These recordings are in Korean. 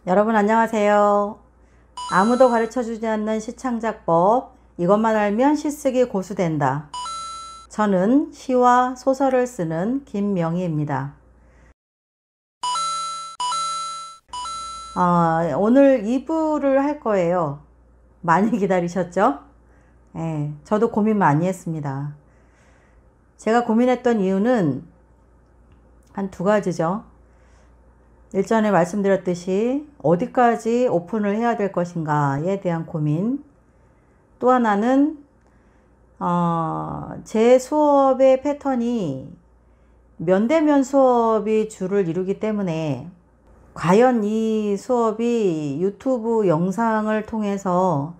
여러분 안녕하세요. 아무도 가르쳐주지 않는 시창작법, 이것만 알면 시쓰기 고수된다. 저는 시와 소설을 쓰는 김명희입니다. 오늘 2부를 할 거예요. 많이 기다리셨죠? 네, 저도 고민 많이 했습니다. 제가 고민했던 이유는 한 두 가지죠. 일전에 말씀드렸듯이 어디까지 오픈을 해야 될 것인가에 대한 고민, 또 하나는 제 수업의 패턴이 면대면 수업이 주를 이루기 때문에 과연 이 수업이 유튜브 영상을 통해서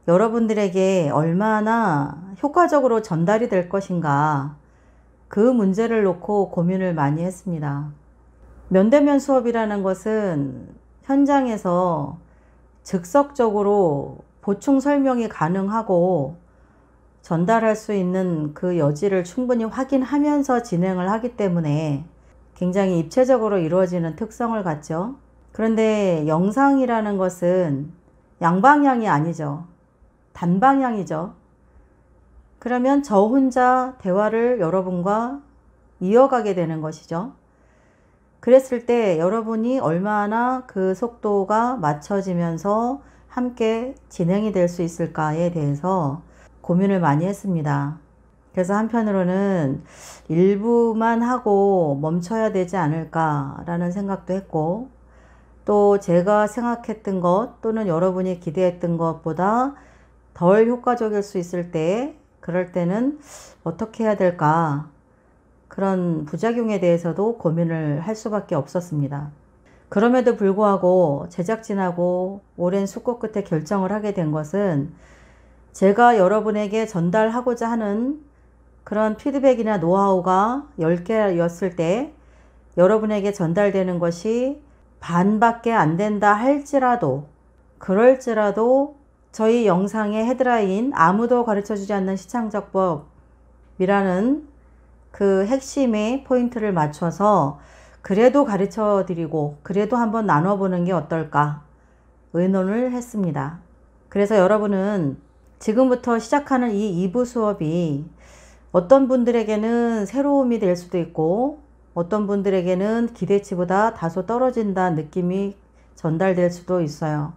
여러분들에게 얼마나 효과적으로 전달이 될 것인가, 그 문제를 놓고 고민을 많이 했습니다. 면대면 수업이라는 것은 현장에서 즉석적으로 보충 설명이 가능하고 전달할 수 있는 그 여지를 충분히 확인하면서 진행을 하기 때문에 굉장히 입체적으로 이루어지는 특성을 갖죠. 그런데 영상이라는 것은 양방향이 아니죠. 단방향이죠. 그러면 저 혼자 대화를 여러분과 이어가게 되는 것이죠. 그랬을 때 여러분이 얼마나 그 속도가 맞춰지면서 함께 진행이 될 수 있을까에 대해서 고민을 많이 했습니다. 그래서 한편으로는 일부만 하고 멈춰야 되지 않을까라는 생각도 했고, 또 제가 생각했던 것 또는 여러분이 기대했던 것보다 덜 효과적일 수 있을 때, 그럴 때는 어떻게 해야 될까, 그런 부작용에 대해서도 고민을 할 수밖에 없었습니다. 그럼에도 불구하고 제작진하고 오랜 숙고 끝에 결정을 하게 된 것은, 제가 여러분에게 전달하고자 하는 그런 피드백이나 노하우가 10개였을 때 여러분에게 전달되는 것이 반밖에 안 된다 할지라도, 그럴지라도 저희 영상의 헤드라인 아무도 가르쳐주지 않는 시창작법이라는 그 핵심의 포인트를 맞춰서 그래도 가르쳐 드리고 그래도 한번 나눠보는 게 어떨까 의논을 했습니다. 그래서 여러분은 지금부터 시작하는 이 2부 수업이 어떤 분들에게는 새로움이 될 수도 있고, 어떤 분들에게는 기대치보다 다소 떨어진다는 느낌이 전달될 수도 있어요.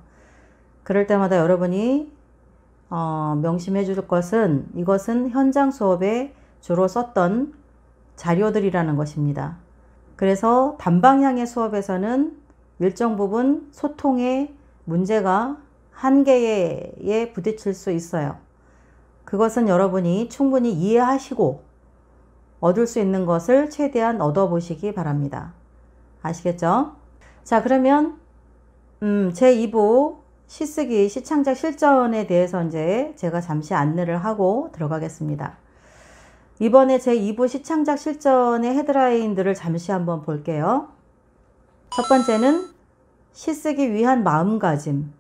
그럴 때마다 여러분이 명심해 줄 것은, 이것은 현장 수업에 주로 썼던 자료들이라는 것입니다. 그래서 단방향의 수업에서는 일정 부분 소통의 문제가 한계에 부딪힐 수 있어요. 그것은 여러분이 충분히 이해하시고 얻을 수 있는 것을 최대한 얻어보시기 바랍니다. 아시겠죠? 자, 그러면 제 2부 시쓰기 시창작 실전에 대해서 이제 제가 잠시 안내를 하고 들어가겠습니다. 이번에 제 2부 시창작 실전의 헤드라인들을 잠시 한번 볼게요. 첫 번째는 시쓰기 위한 마음가짐.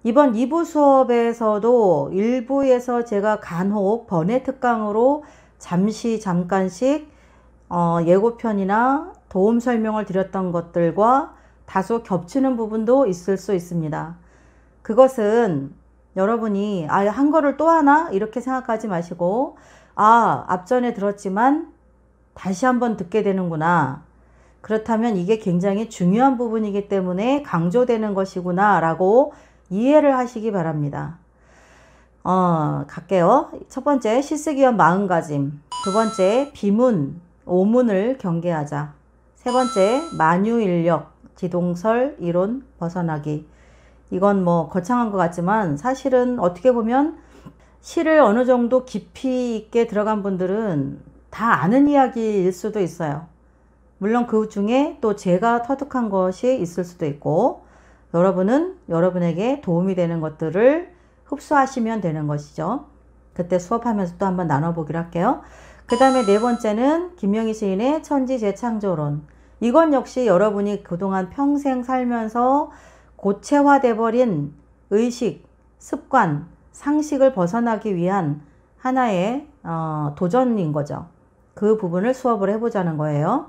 이번 2부 수업에서도 1부에서 제가 간혹 번외 특강으로 잠깐씩 예고편이나 도움 설명을 드렸던 것들과 다소 겹치는 부분도 있을 수 있습니다. 그것은 여러분이 한 거를 또 하나 이렇게 생각하지 마시고, 앞전에 들었지만 다시 한번 듣게 되는구나, 그렇다면 이게 굉장히 중요한 부분이기 때문에 강조되는 것이구나 라고 이해를 하시기 바랍니다. 갈게요. 첫 번째, 시쓰기 위한 마음가짐. 두 번째, 비문, 오문을 경계하자. 세 번째, 만유인력, 지동설, 이론, 벗어나기. 이건 뭐 거창한 것 같지만 사실은 어떻게 보면 시를 어느 정도 깊이 있게 들어간 분들은 다 아는 이야기일 수도 있어요. 물론 그 중에 또 제가 터득한 것이 있을 수도 있고, 여러분은 여러분에게 도움이 되는 것들을 흡수하시면 되는 것이죠. 그때 수업하면서 또 한번 나눠보기로 할게요. 그 다음에 네 번째는 김명희 시인의 천지재창조론. 이건 역시 여러분이 그동안 평생 살면서 고체화돼 버린 의식, 습관, 상식을 벗어나기 위한 하나의 도전인 거죠. 그 부분을 수업을 해보자는 거예요.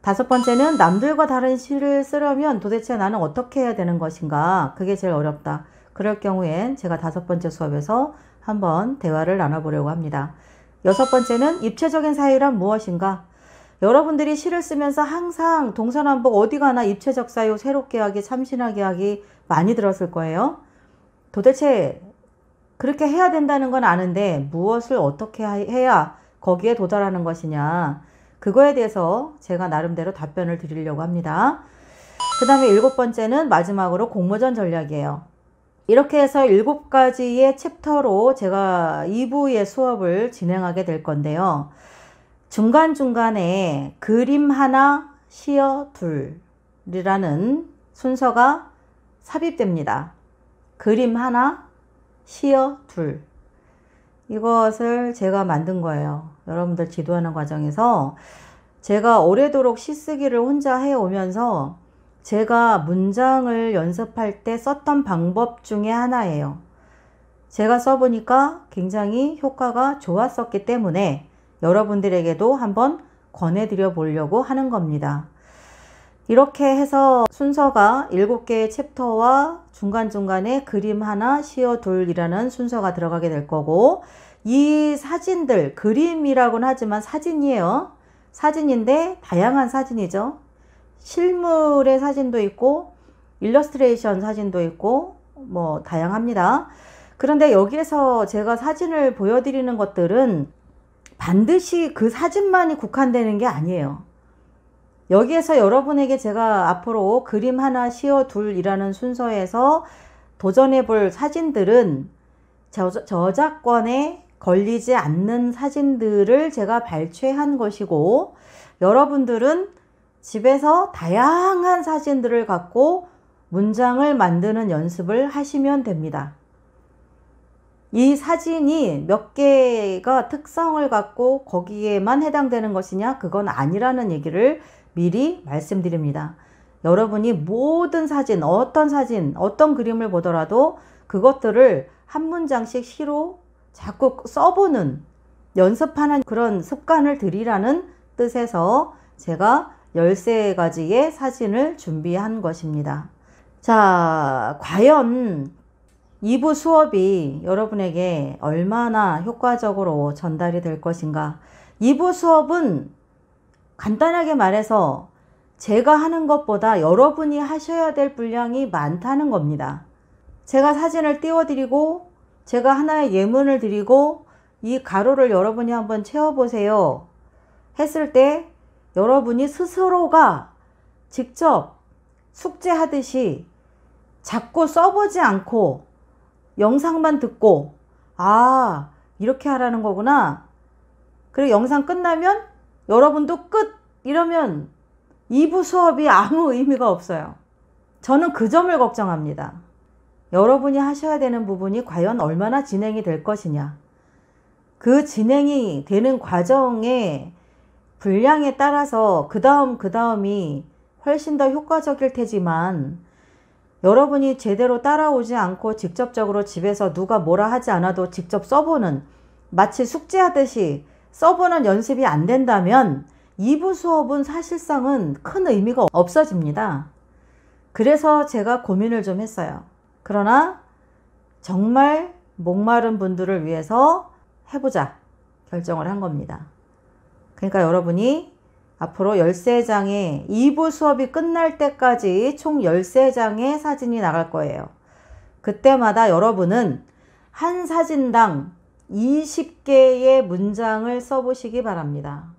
다섯 번째는 남들과 다른 시를 쓰려면 도대체 나는 어떻게 해야 되는 것인가? 그게 제일 어렵다. 그럴 경우엔 제가 다섯 번째 수업에서 한번 대화를 나눠보려고 합니다. 여섯 번째는 입체적인 사유란 무엇인가? 여러분들이 시를 쓰면서 항상 동서남북 어디 가나 입체적 사유, 새롭게 하기, 참신하게 하기 많이 들었을 거예요. 도대체 그렇게 해야 된다는 건 아는데 무엇을 어떻게 해야 거기에 도달하는 것이냐, 그거에 대해서 제가 나름대로 답변을 드리려고 합니다. 그 다음에 일곱 번째는 마지막으로 공모전 전략이에요. 이렇게 해서 7가지의 챕터로 제가 2부의 수업을 진행하게 될 건데요. 중간중간에 그림 하나, 시어 둘이라는 순서가 삽입됩니다. 그림 하나, 시어 둘. 이것을 제가 만든 거예요. 여러분들 지도하는 과정에서 제가 오래도록 시쓰기를 혼자 해오면서 제가 문장을 연습할 때 썼던 방법 중에 하나예요. 제가 써보니까 굉장히 효과가 좋았었기 때문에 여러분들에게도 한번 권해드려 보려고 하는 겁니다. 이렇게 해서 순서가 7개의 챕터와 중간중간에 그림 하나, 시어 둘이라는 순서가 들어가게 될 거고, 이 사진들, 그림이라고는 하지만 사진이에요. 사진인데 다양한 사진이죠. 실물의 사진도 있고 일러스트레이션 사진도 있고 뭐 다양합니다. 그런데 여기에서 제가 사진을 보여드리는 것들은 반드시 그 사진만이 국한되는 게 아니에요. 여기에서 여러분에게 제가 앞으로 그림 하나, 시어 둘이라는 순서에서 도전해 볼 사진들은 저작권에 걸리지 않는 사진들을 제가 발췌한 것이고, 여러분들은 집에서 다양한 사진들을 갖고 문장을 만드는 연습을 하시면 됩니다. 이 사진이 몇 개가 특성을 갖고 거기에만 해당되는 것이냐? 그건 아니라는 얘기를 미리 말씀드립니다. 여러분이 모든 사진, 어떤 그림을 보더라도 그것들을 한 문장씩 시로 자꾸 써보는, 연습하는 그런 습관을 들이라는 뜻에서 제가 13가지의 사진을 준비한 것입니다. 자, 과연 2부 수업이 여러분에게 얼마나 효과적으로 전달이 될 것인가? 2부 수업은 간단하게 말해서 제가 하는 것보다 여러분이 하셔야 될 분량이 많다는 겁니다. 제가 사진을 띄워드리고 제가 하나의 예문을 드리고 이 가로를 여러분이 한번 채워보세요 했을 때 여러분이 스스로가 직접 숙제하듯이 자꾸 써보지 않고 영상만 듣고 아, 이렇게 하라는 거구나. 그리고 영상 끝나면 여러분도 끝! 이러면 2부 수업이 아무 의미가 없어요. 저는 그 점을 걱정합니다. 여러분이 하셔야 되는 부분이 과연 얼마나 진행이 될 것이냐. 그 진행이 되는 과정의 분량에 따라서 그 다음이 훨씬 더 효과적일 테지만 여러분이 제대로 따라오지 않고 직접적으로 집에서 누가 뭐라 하지 않아도 직접 써보는, 마치 숙제하듯이 써보는 연습이 안 된다면 2부 수업은 사실상은 큰 의미가 없어집니다. 그래서 제가 고민을 좀 했어요. 그러나 정말 목마른 분들을 위해서 해보자 결정을 한 겁니다. 그러니까 여러분이 앞으로 13장의 2부 수업이 끝날 때까지 총 13장의 사진이 나갈 거예요. 그때마다 여러분은 한 사진당 20개의 문장을 써보시기 바랍니다.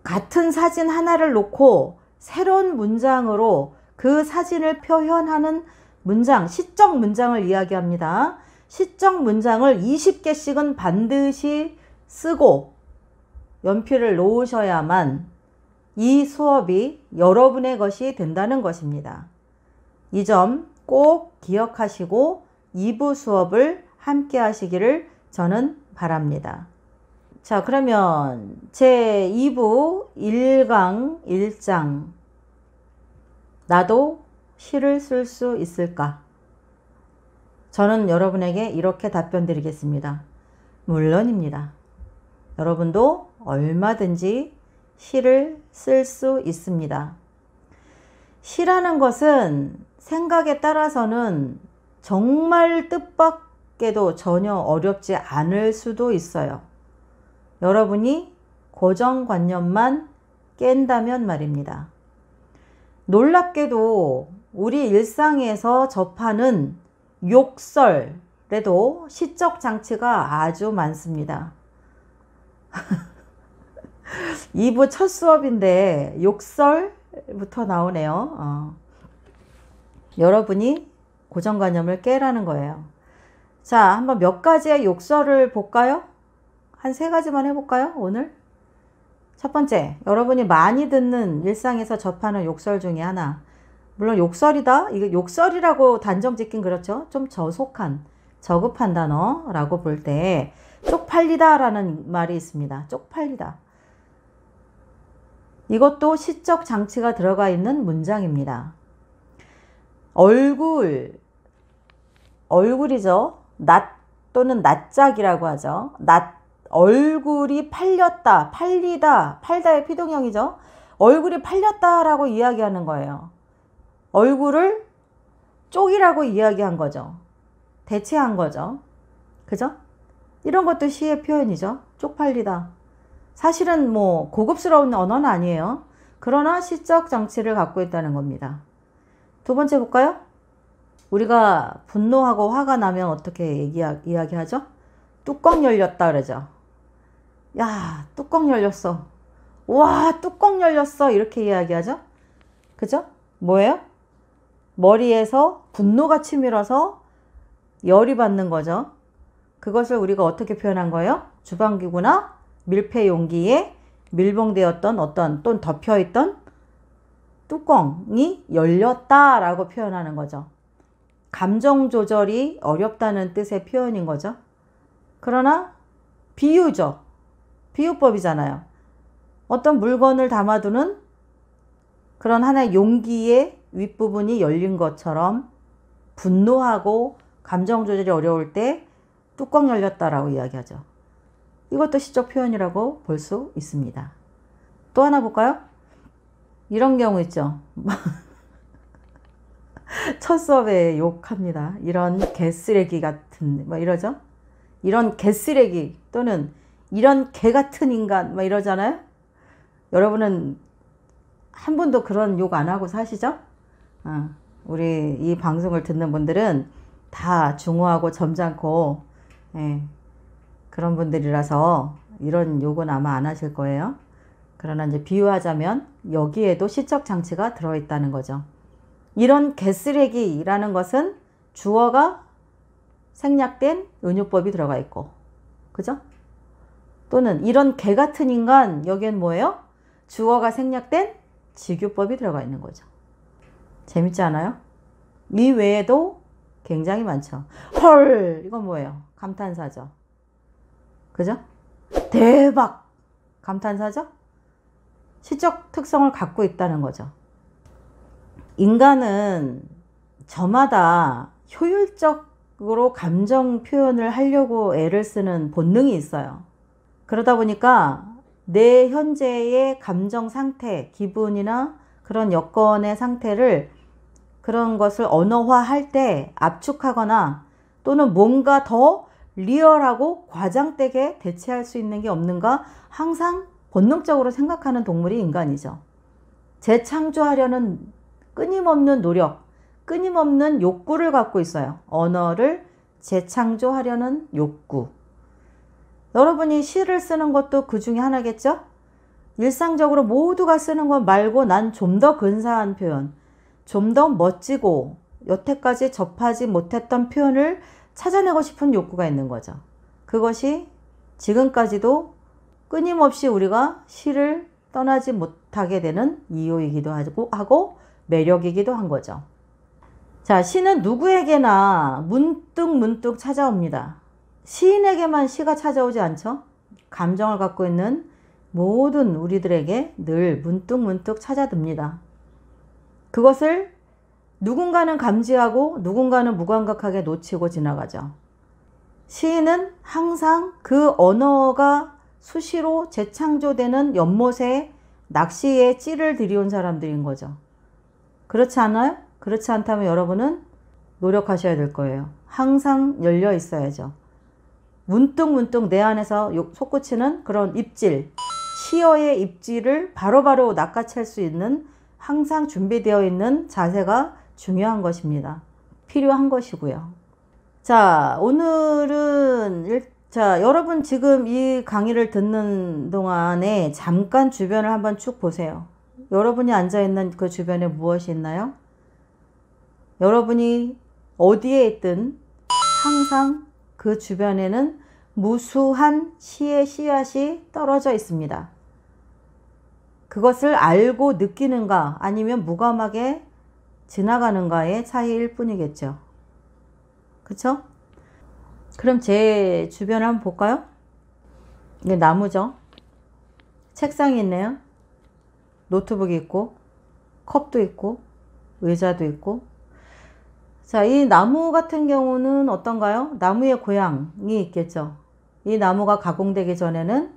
같은 사진 하나를 놓고 새로운 문장으로 그 사진을 표현하는 문장, 시적 문장을 이야기합니다. 시적 문장을 20개씩은 반드시 쓰고 연필을 놓으셔야만 이 수업이 여러분의 것이 된다는 것입니다. 이 점 꼭 기억하시고 2부 수업을 함께 하시기를 저는 바랍니다. 자, 그러면 제 2부 1강 1장 나도 시를 쓸 수 있을까? 저는 여러분에게 이렇게 답변 드리겠습니다. 물론입니다. 여러분도 얼마든지 시를 쓸 수 있습니다. 시라는 것은 생각에 따라서는 정말 뜻밖에도 전혀 어렵지 않을 수도 있어요. 여러분이 고정관념만 깬다면 말입니다. 놀랍게도 우리 일상에서 접하는 욕설에도 시적 장치가 아주 많습니다. 2부 첫 수업인데 욕설부터 나오네요. 여러분이 고정관념을 깨라는 거예요. 자, 한번 몇 가지의 욕설을 볼까요? 한 3가지만 해볼까요? 오늘? 첫 번째, 여러분이 많이 듣는 일상에서 접하는 욕설 중에 하나. 물론 욕설이다? 이거 욕설이라고 단정 짓긴 그렇죠. 좀 저급한 단어라고 볼 때 쪽팔리다 라는 말이 있습니다. 쪽팔리다. 이것도 시적 장치가 들어가 있는 문장입니다. 얼굴이죠. 낯 또는 낯짝이라고 하죠. 얼굴이 팔렸다, 팔리다, 팔다의 피동형이죠. 얼굴이 팔렸다라고 이야기하는 거예요. 얼굴을 쪽이라고 이야기한 거죠. 대체한 거죠. 그죠? 이런 것도 시의 표현이죠. 쪽팔리다. 사실은 뭐 고급스러운 언어는 아니에요. 그러나 시적 장치를 갖고 있다는 겁니다. 두 번째 볼까요? 우리가 분노하고 화가 나면 어떻게 이야기하죠? 뚜껑 열렸다 그러죠. 야, 뚜껑 열렸어. 와, 뚜껑 열렸어. 이렇게 이야기하죠. 그죠? 뭐예요? 머리에서 분노가 치밀어서 열이 받는 거죠. 그것을 우리가 어떻게 표현한 거예요? 주방기구나 밀폐 용기에 밀봉되었던 어떤 또는 덮여있던 뚜껑이 열렸다라고 표현하는 거죠. 감정 조절이 어렵다는 뜻의 표현인 거죠. 그러나 비유죠. 비유법이잖아요. 어떤 물건을 담아두는 그런 하나의 용기의 윗부분이 열린 것처럼 분노하고 감정 조절이 어려울 때 뚜껑 열렸다라고 이야기하죠. 이것도 시적 표현이라고 볼 수 있습니다. 또 하나 볼까요? 이런 경우 있죠. 첫 수업에 욕합니다. 이런 개쓰레기 같은 뭐 이러죠. 이런 개쓰레기 또는 이런 개 같은 인간 뭐 이러잖아요. 여러분은 한 번도 그런 욕 안 하고 사시죠? 우리 이 방송을 듣는 분들은 다 중후하고 점잖고 그런 분들이라서 이런 욕은 아마 안 하실 거예요. 그러나 이제 비유하자면 여기에도 시적 장치가 들어있다는 거죠. 이런 개쓰레기라는 것은 주어가 생략된 은유법이 들어가 있고, 그죠? 또는 이런 개 같은 인간, 여기엔 뭐예요? 주어가 생략된 직유법이 들어가 있는 거죠. 재밌지 않아요? 이 외에도 굉장히 많죠. 헐! 이건 뭐예요? 감탄사죠. 그죠? 대박! 감탄사죠? 시적 특성을 갖고 있다는 거죠. 인간은 저마다 효율적으로 감정 표현을 하려고 애를 쓰는 본능이 있어요. 그러다 보니까 내 현재의 감정 상태, 기분이나 그런 여건의 상태를 그런 것을 언어화할 때 압축하거나 또는 뭔가 더 리얼하고 과장되게 대체할 수 있는 게 없는가 항상 본능적으로 생각하는 동물이 인간이죠. 재창조하려는 끊임없는 노력, 끊임없는 욕구를 갖고 있어요. 언어를 재창조하려는 욕구. 여러분이 시를 쓰는 것도 그 중에 하나겠죠? 일상적으로 모두가 쓰는 것 말고 난 좀 더 근사한 표현, 좀 더 멋지고 여태까지 접하지 못했던 표현을 찾아내고 싶은 욕구가 있는 거죠. 그것이 지금까지도 끊임없이 우리가 시를 떠나지 못하게 되는 이유이기도 하고 매력이기도 한 거죠. 자, 시는 누구에게나 문득 찾아옵니다. 시인에게만 시가 찾아오지 않죠? 감정을 갖고 있는 모든 우리들에게 늘 문득 찾아듭니다. 그것을 누군가는 감지하고 누군가는 무감각하게 놓치고 지나가죠. 시인은 항상 그 언어가 수시로 재창조되는 연못에 낚시에 찌를 들여온 사람들인 거죠. 그렇지 않아요? 그렇지 않다면 여러분은 노력하셔야 될 거예요. 항상 열려 있어야죠. 문득문득 내 안에서 솟구치는 그런 입질, 시어의 입질을 바로바로 낚아챌 수 있는 항상 준비되어 있는 자세가 중요한 것입니다. 필요한 것이고요. 자, 오늘은 여러분 지금 이 강의를 듣는 동안에 잠깐 주변을 한번 쭉 보세요. 여러분이 앉아있는 그 주변에 무엇이 있나요? 여러분이 어디에 있든 항상 그 주변에는 무수한 시의 씨앗이 떨어져 있습니다. 그것을 알고 느끼는가 아니면 무감하게 지나가는가의 차이일 뿐이겠죠. 그쵸? 그럼 제 주변을 한번 볼까요? 이게 나무죠. 책상이 있네요. 노트북이 있고 컵도 있고 의자도 있고. 자, 이 나무 같은 경우는 어떤가요? 나무의 고향이 있겠죠. 이 나무가 가공되기 전에는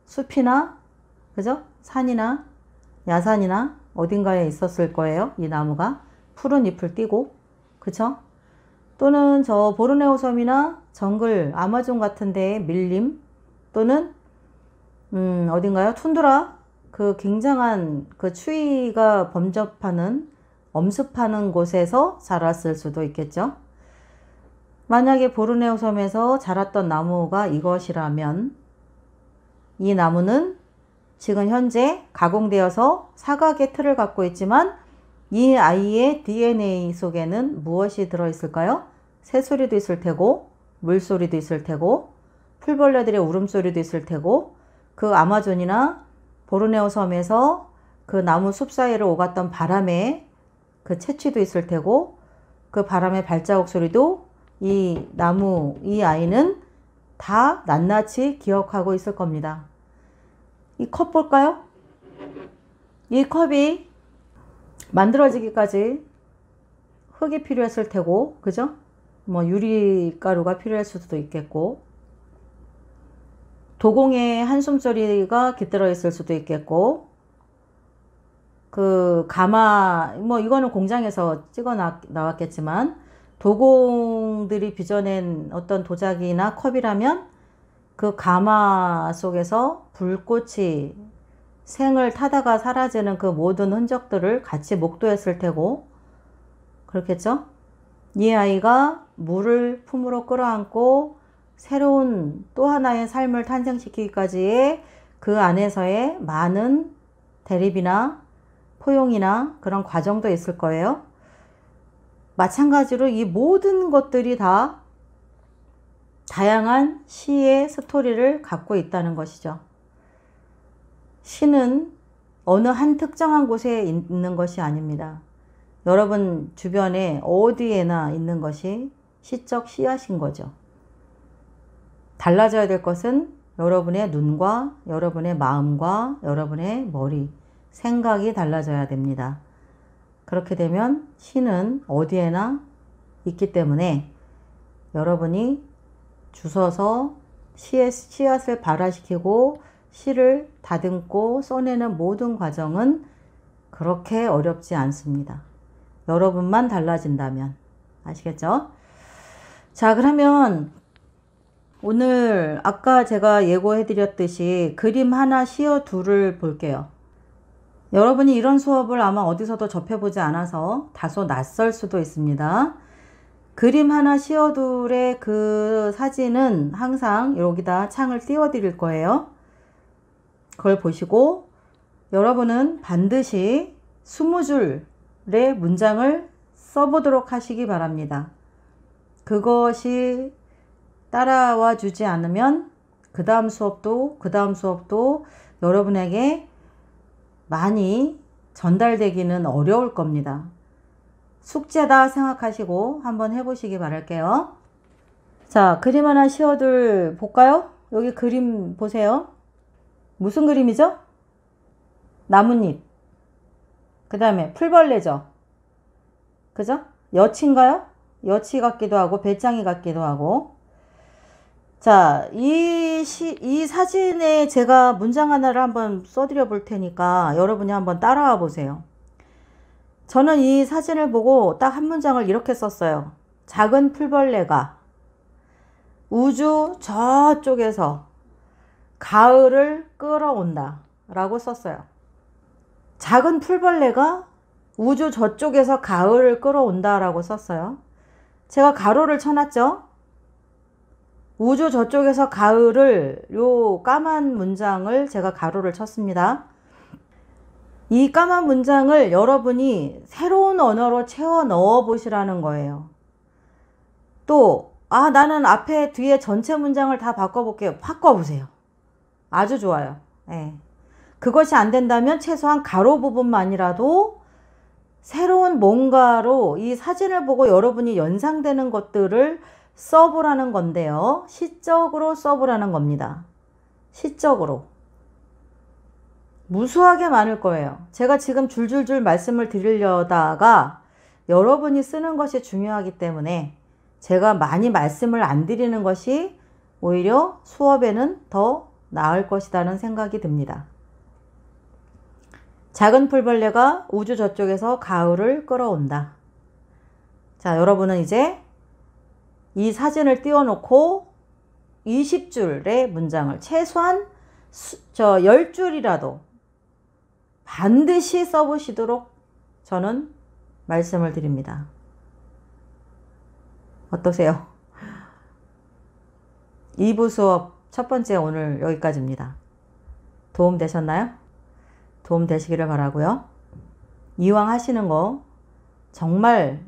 숲이나 그죠? 산이나 야산이나 어딘가에 있었을 거예요. 이 나무가 푸른 잎을 띠고 그쵸? 또는 저 보르네오 섬이나 정글 아마존 같은 데에 밀림 또는 어딘가요? 툰드라 그 굉장한 그 추위가 범접하는 엄습하는 곳에서 자랐을 수도 있겠죠. 만약에 보르네오 섬에서 자랐던 나무가 이것이라면 이 나무는 지금 현재 가공되어서 사각의 틀을 갖고 있지만 이 아이의 DNA 속에는 무엇이 들어있을까요? 새소리도 있을 테고 물소리도 있을 테고 풀벌레들의 울음소리도 있을 테고 그 아마존이나 보르네오 섬에서 그 나무 숲 사이를 오갔던 바람의 그 채취도 있을 테고 그 바람의 발자국 소리도 이 나무, 이 아이는 다 낱낱이 기억하고 있을 겁니다. 이 컵 볼까요? 이 컵이 만들어지기까지 흙이 필요했을 테고, 그죠? 뭐 유리가루가 필요할 수도 있겠고, 도공의 한숨소리가 깃들어 있을 수도 있겠고, 그 가마, 뭐 이거는 공장에서 찍어 나왔겠지만, 도공들이 빚어낸 어떤 도자기나 컵이라면 그 가마 속에서 불꽃이 생을 타다가 사라지는 그 모든 흔적들을 같이 목도했을 테고 그렇겠죠? 이 아이가 물을 품으로 끌어안고 새로운 또 하나의 삶을 탄생시키기까지의 그 안에서의 많은 대립이나 포용이나 그런 과정도 있을 거예요. 마찬가지로 이 모든 것들이 다 다양한 시의 스토리를 갖고 있다는 것이죠. 시는 어느 한 특정한 곳에 있는 것이 아닙니다. 여러분 주변에 어디에나 있는 것이 시적 씨앗인 거죠. 달라져야 될 것은 여러분의 눈과 여러분의 마음과 여러분의 머리, 생각이 달라져야 됩니다. 그렇게 되면 시는 어디에나 있기 때문에 여러분이 주워서 시의 씨앗을 발화시키고 시를 다듬고 써내는 모든 과정은 그렇게 어렵지 않습니다. 여러분만 달라진다면. 아시겠죠? 자, 그러면 오늘 아까 제가 예고해 드렸듯이 그림 하나 시어 둘을 볼게요. 여러분이 이런 수업을 아마 어디서도 접해보지 않아서 다소 낯설 수도 있습니다. 그림 하나 시어 둘의 그 사진은 항상 여기다 창을 띄워 드릴 거예요. 그걸 보시고 여러분은 반드시 20줄의 문장을 써보도록 하시기 바랍니다. 그것이 따라와 주지 않으면 그 다음 수업도 여러분에게 많이 전달되기는 어려울 겁니다. 숙제다 생각하시고 한번 해보시기 바랄게요. 자, 그림 하나 시어둘 볼까요? 여기 그림 보세요. 무슨 그림이죠? 나뭇잎. 그 다음에 풀벌레죠. 그죠? 여치인가요? 여치 같기도 하고 배짱이 같기도 하고. 자, 이 사진에 제가 문장 하나를 한번 써드려 볼 테니까 여러분이 한번 따라와 보세요. 저는 이 사진을 보고 딱 한 문장을 이렇게 썼어요. 작은 풀벌레가 우주 저쪽에서 가을을 끌어온다 라고 썼어요. 작은 풀벌레가 우주 저쪽에서 가을을 끌어온다 라고 썼어요. 제가 가로를 쳐놨죠. 우주 저쪽에서 가을을, 요 까만 문장을 제가 가로를 쳤습니다. 이 까만 문장을 여러분이 새로운 언어로 채워 넣어 보시라는 거예요. 또 나는 앞에 뒤에 전체 문장을 다 바꿔볼게요. 바꿔보세요. 아주 좋아요. 네. 그것이 안 된다면 최소한 가로 부분만이라도 새로운 뭔가로 이 사진을 보고 여러분이 연상되는 것들을 써보라는 건데요. 시적으로 써보라는 겁니다. 시적으로. 무수하게 많을 거예요. 제가 지금 줄줄줄 말씀을 드리려다가 여러분이 쓰는 것이 중요하기 때문에 제가 많이 말씀을 안 드리는 것이 오히려 수업에는 더 나을 것이라는 생각이 듭니다. 작은 풀벌레가 우주 저쪽에서 가을을 끌어온다. 자, 여러분은 이제 이 사진을 띄워놓고 20줄의 문장을 최소한 10줄이라도 반드시 써보시도록 저는 말씀을 드립니다. 어떠세요? 2부 수업 첫 번째 오늘 여기까지입니다. 도움 되셨나요? 도움 되시기를 바라고요. 이왕 하시는 거 정말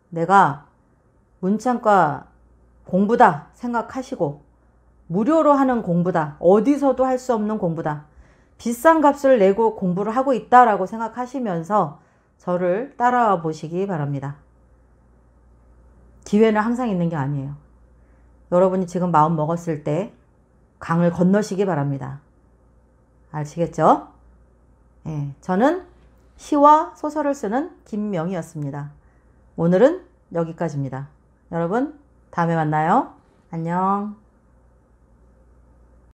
내가 문창과 공부다 생각하시고 무료로 하는 공부다. 어디서도 할 수 없는 공부다. 비싼 값을 내고 공부를 하고 있다라고 생각하시면서 저를 따라와 보시기 바랍니다. 기회는 항상 있는 게 아니에요. 여러분이 지금 마음 먹었을 때 강을 건너시기 바랍니다. 아시겠죠? 네, 저는 시와 소설을 쓰는 김명희였습니다. 오늘은 여기까지입니다. 여러분, 다음에 만나요. 안녕.